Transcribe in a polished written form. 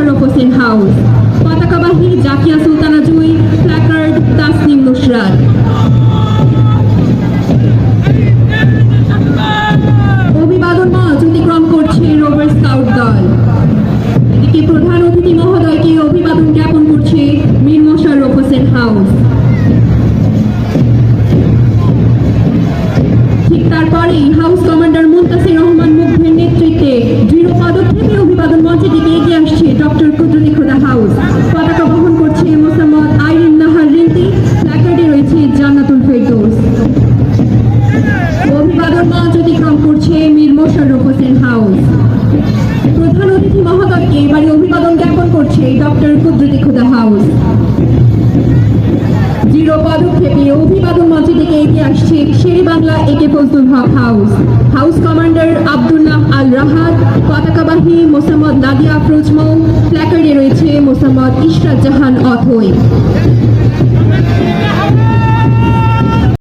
Mosharraf Hossain house, পতাকাবাহী Zakia Sultana জুই, placard Tasnim Nusrat. অভিবাদন মঞ্চ অতিক্রম করছে রোভার স্কাউট দল। এদিকে প্রধান অতিথি মহোদয়কে অভিবাদন জ্ঞাপন করছে মীর মোশাররফ হোসেন হাউস। ঠিক তারপরেই হাউস কমান্ডার মুনতাসির রহমান মুগ্ধের নেতৃত্বে দৃঢ় পদক্ষেপে অভিবাদন মঞ্চের দিকে এগিয়ে আসছে ডক্টর কুদরতি খোদা হাউস। পতাকা বহন করছে মোসাম্মদ আইরিন নাহার রিন্তি, প্ল্যাকার্ডে রয়েছে জান্নাতুল ফেরদৌস। অভিবাদন মঞ্চ অতিক্রম করছে মীর মোশাররফ হোসেন হাউস। প্রধান অতিথি মহোদয়কে এবারে অভিবাদন জ্ঞাপন করছে ডক্টর কুদরতি খোদা হাউস। দৃঢ় পদক্ষেপে অভিবাদন মঞ্চে থেকে এগিয়ে আসছে শেরে বাংলা একে ফজলুল হক house. House commander Abdullah Al Rahat, পতাকাবাহী Mosammat Nadia Afroz মৌ, প্ল্যাকার্ডে রয়েছে মোসাম্মদ ইশরাত জাহান অথই।